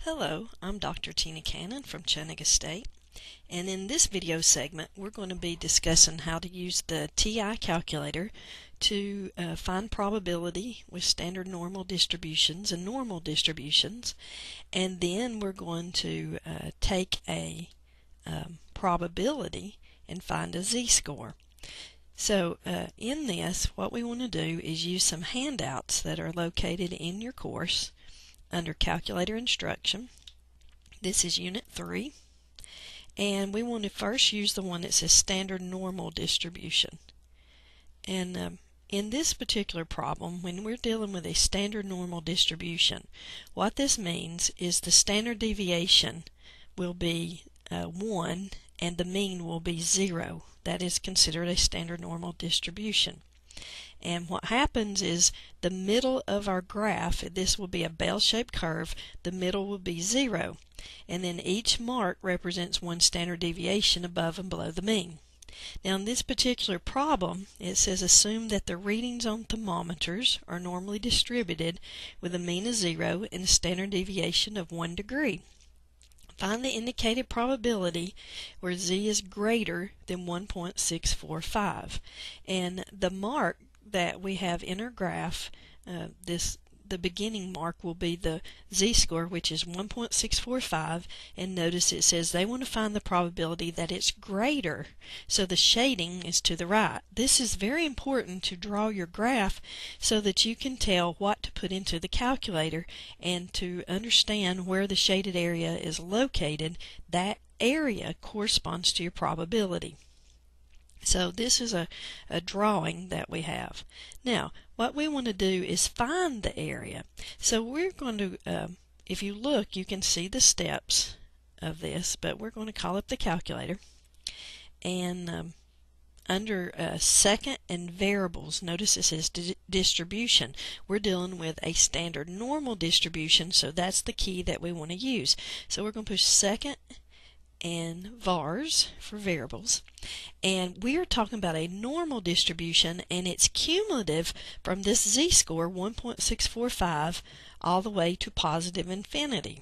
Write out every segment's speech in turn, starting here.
Hello, I'm Dr. Tina Cannon from ChattState, and in this video segment we're going to be discussing how to use the TI calculator to find probability with standard normal distributions and normal distributions, and then we're going to take a probability and find a z-score. So in this, what we want to do is use some handouts that are located in your course under calculator instruction. This is Unit 3, and we want to first use the one that says standard normal distribution. And in this particular problem, when we're dealing with a standard normal distribution, what this means is the standard deviation will be 1 and the mean will be 0. That is considered a standard normal distribution. And what happens is the middle of our graph, this will be a bell-shaped curve, the middle will be 0. And then each mark represents one standard deviation above and below the mean. Now in this particular problem, it says assume that the readings on thermometers are normally distributed with a mean of 0 and a standard deviation of 1 degree. Find the indicated probability where z is greater than 1.645. And the mark that we have in our graph, the beginning mark will be the z-score, which is 1.645, and notice it says they want to find the probability that it's greater, so the shading is to the right. This is very important to draw your graph so that you can tell what to put into the calculator and to understand where the shaded area is located. That area corresponds to your probability. So this is a drawing that we have. Now, what we want to do is find the area. So we're going to, if you look, you can see the steps of this, but we're going to call up the calculator. And under second and variables, notice it says distribution. We're dealing with a standard normal distribution, so that's the key that we want to use. So we're going to push second and vars for variables, and we're talking about a normal distribution, and it's cumulative from this z-score 1.645 all the way to positive infinity.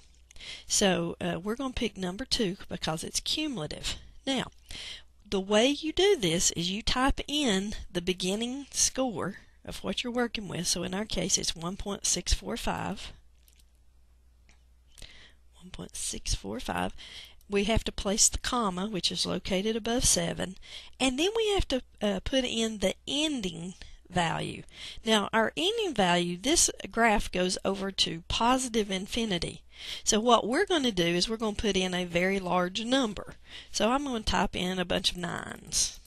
So we're going to pick number 2 because it's cumulative. Now the way you do this is you type in the beginning score of what you're working with. So in our case it's 1.645. We have to place the comma, which is located above 7, and then we have to put in the ending value. Now our ending value, this graph goes over to positive infinity. So what we're going to do is we're going to put in a very large number. So I'm going to type in a bunch of 9s.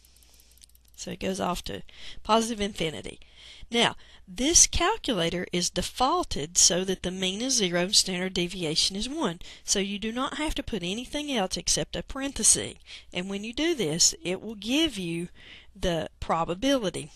So it goes off to positive infinity. Now, this calculator is defaulted so that the mean is 0 and standard deviation is 1. So you do not have to put anything else except a parenthesis. And when you do this, it will give you the probability.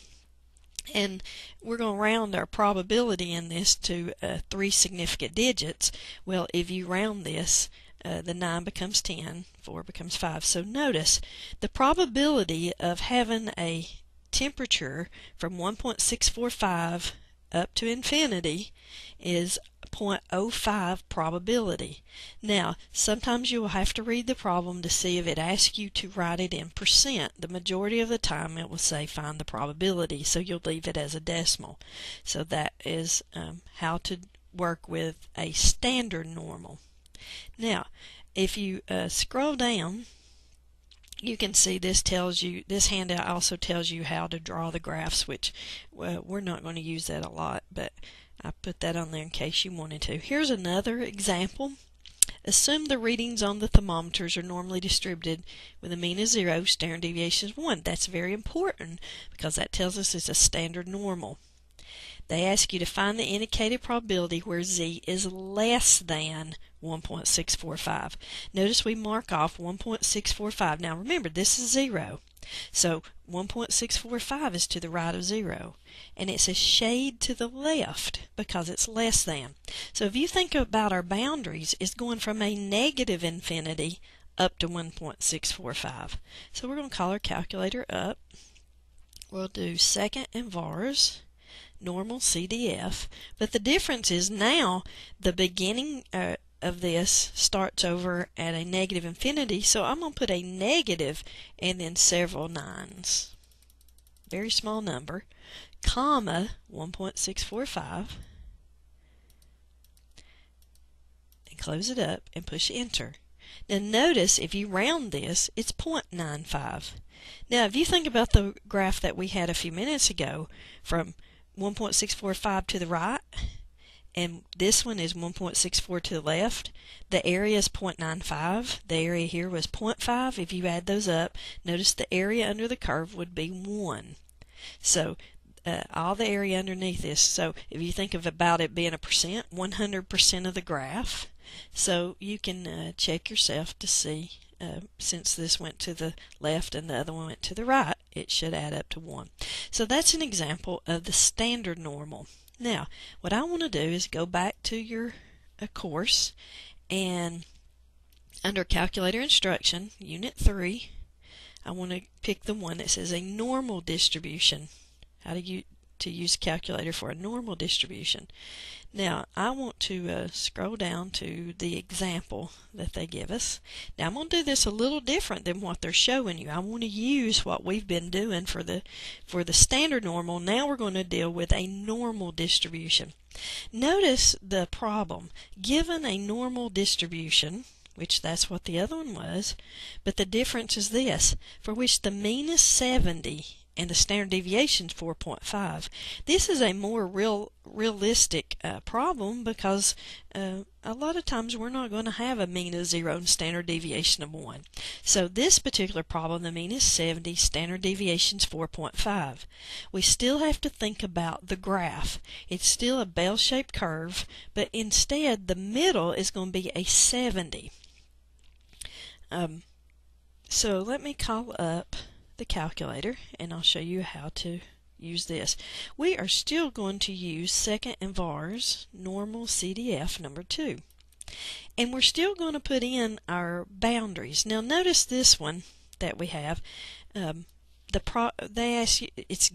And we're going to round our probability in this to 3 significant digits. Well, if you round this, the 9 becomes 10, 4 becomes 5. So notice the probability of having a temperature from 1.645 up to infinity is 0.05 probability. Now, sometimes you will have to read the problem to see if it asks you to write it in percent. The majority of the time it will say find the probability, so you'll leave it as a decimal. So that is how to work with a standard normal. Now, if you scroll down, you can see this handout also tells you how to draw the graphs, which we're not going to use that a lot, but I put that on there in case you wanted to. Here's another example. Assume the readings on the thermometers are normally distributed with a mean of 0, standard deviation is 1. That's very important because that tells us it's a standard normal. They ask you to find the indicated probability where z is less than 1.645. Notice we mark off 1.645. Now remember, this is 0. So 1.645 is to the right of 0. And it says shade to the left because it's less than. So if you think about our boundaries, it's going from a negative infinity up to 1.645. So we're going to call our calculator up. We'll do second and vars. Normal CDF, but the difference is now the beginning of this starts over at a negative infinity, so I'm going to put a negative and then several nines. Very small number, comma 1.645, and close it up and push enter. Now notice if you round this, it's 0.95. Now if you think about the graph that we had a few minutes ago from 1.645 to the right, and this one is 1.64 to the left, the area is 0.95. The area here was 0.5. If you add those up, notice the area under the curve would be 1. So all the area underneath this, so if you think of about it being a percent, 100% of the graph. So you can check yourself to see, since this went to the left and the other one went to the right, it should add up to 1. So that's an example of the standard normal. Now, what I want to do is go back to your course, and under Calculator Instruction, Unit 3, I want to pick the one that says a normal distribution. How to use a calculator for a normal distribution. Now, I want to scroll down to the example that they give us. Now, I'm going to do this a little different than what they're showing you. I want to use what we've been doing for the standard normal. Now we're going to deal with a normal distribution. Notice the problem. Given a normal distribution, which that's what the other one was, but the difference is this, for which the mean is 70 and the standard deviation is 4.5. This is a more realistic problem because a lot of times we're not going to have a mean of 0 and standard deviation of 1. So this particular problem, the mean is 70, standard deviation is 4.5. We still have to think about the graph. It's still a bell-shaped curve, but instead the middle is going to be a 70. So let me call up the calculator and I'll show you how to use this. We are still going to use second and vars normal CDF number 2, and we're still going to put in our boundaries. Now notice this one that we have, they ask you, it's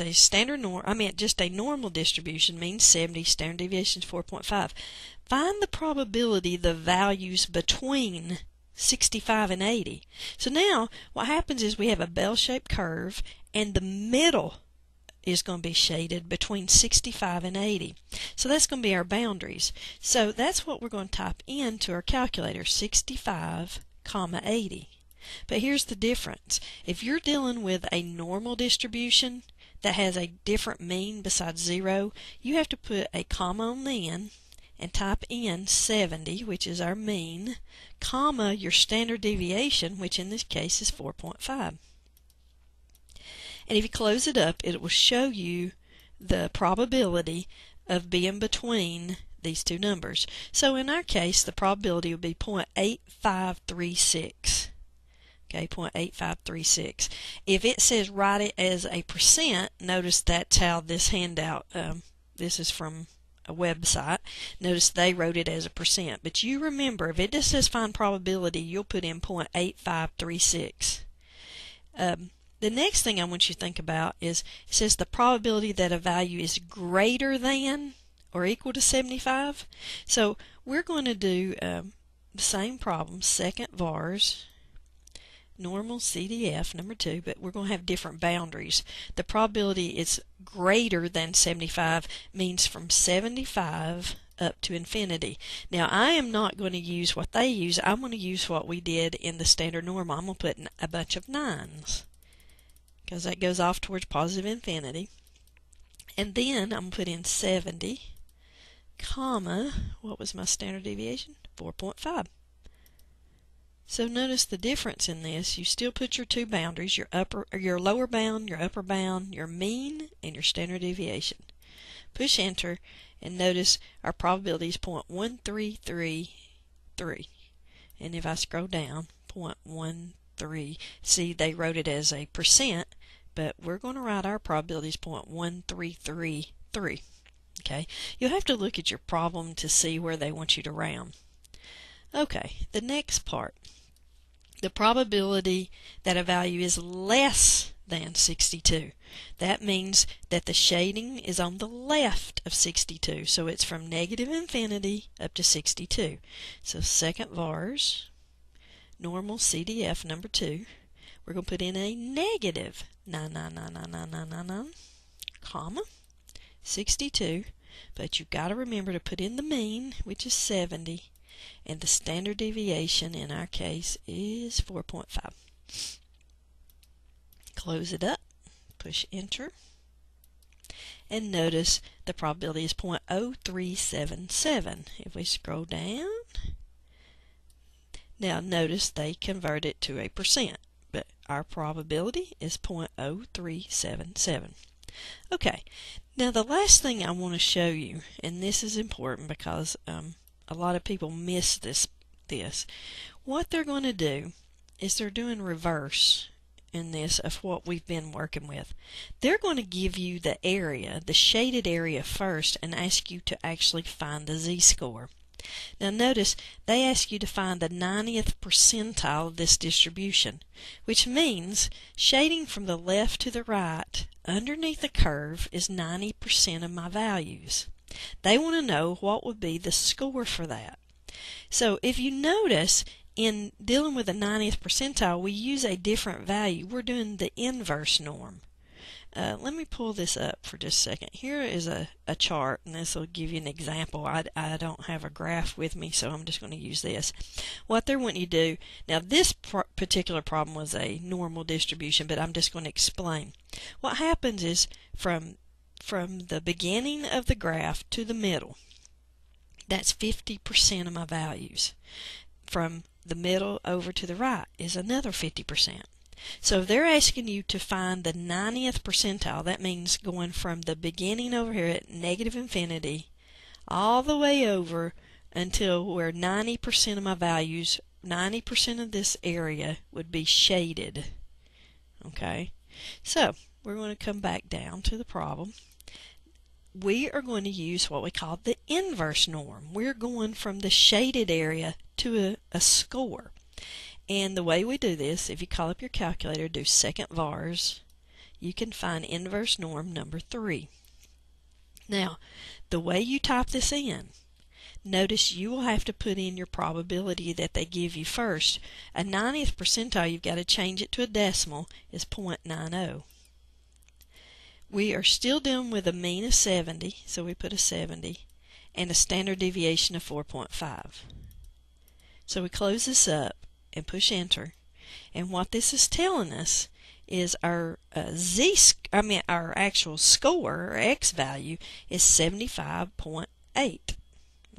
a standard just a normal distribution means 70, standard deviation is 4.5. Find the probability the values between 65 and 80. So now what happens is we have a bell-shaped curve and the middle is going to be shaded between 65 and 80. So that's going to be our boundaries. So that's what we're going to type into our calculator, 65, 80. But here's the difference. If you're dealing with a normal distribution that has a different mean besides 0, you have to put a comma on the end and type in 70, which is our mean, comma your standard deviation, which in this case is 4.5. And if you close it up, it will show you the probability of being between these two numbers. So in our case, the probability would be 0.8536. Okay, 0.8536. If it says write it as a percent, notice that's how this handout, this is from a website. Notice they wrote it as a percent. But you remember, if it just says find probability, you'll put in 0.8536. The next thing I want you to think about is it says the probability that a value is greater than or equal to 75. So we're going to do the same problem, second vars, normal CDF number 2, but we're going to have different boundaries. The probability is greater than 75 means from 75 up to infinity. Now I am not going to use what they use. I'm going to use what we did in the standard normal. I'm going to put a bunch of 9s because that goes off towards positive infinity. And then I'm going to put in 70, comma, what was my standard deviation? 4.5. So notice the difference in this. You still put your two boundaries, your lower bound, your upper bound, your mean, and your standard deviation. Push enter, and notice our probability is 0.1333. And if I scroll down, 0.13. See, they wrote it as a percent, but we're going to write our probability as 0.1333. Okay, you'll have to look at your problem to see where they want you to round. Okay, the next part. The probability that a value is less than 62. That means that the shading is on the left of 62. So it's from negative infinity up to 62. So second vars, normal CDF number 2, we're going to put in a negative 9999999, comma, 62. But you've got to remember to put in the mean, which is 70. And the standard deviation in our case is 4.5. Close it up, push enter, and notice the probability is 0.0377. If we scroll down, now notice they convert it to a percent, but our probability is 0.0377. Okay, now the last thing I want to show you, and this is important because a lot of people miss this. What they're going to do is they're doing reverse in this of what we've been working with. They're going to give you the area, the shaded area first, and ask you to actually find the z-score. Now notice they ask you to find the 90th percentile of this distribution, which means shading from the left to the right underneath the curve is 90% of my values. They want to know what would be the score for that. So if you notice, in dealing with the 90th percentile, we use a different value. We're doing the inverse norm. Let me pull this up for just a second. Here is a chart, and this will give you an example. I don't have a graph with me, so I'm just going to use this. What they're wanting you to do, now this particular problem was a normal distribution, but I'm just going to explain. What happens is from the beginning of the graph to the middle, that's 50% of my values. From the middle over to the right is another 50%. So if they're asking you to find the 90th percentile, that means going from the beginning over here at negative infinity all the way over until where 90% of my values, 90% of this area would be shaded. Okay, so we're going to come back down to the problem. We are going to use what we call the inverse norm. We're going from the shaded area to a score. And the way we do this, if you call up your calculator, do second vars, you can find inverse norm number 3. Now, the way you type this in, notice you will have to put in your probability that they give you first. A 90th percentile, you've got to change it to a decimal, is 0.90. We are still dealing with a mean of 70, so we put a 70, and a standard deviation of 4.5. So we close this up and push enter, and what this is telling us is our our actual score, or x value, is 75.8.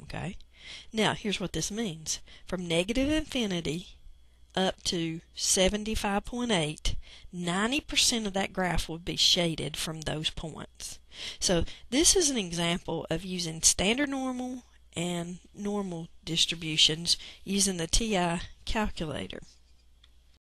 Okay, now here's what this means. From negative infinity up to 75.8, 90% of that graph would be shaded from those points. So this is an example of using standard normal and normal distributions using the TI calculator.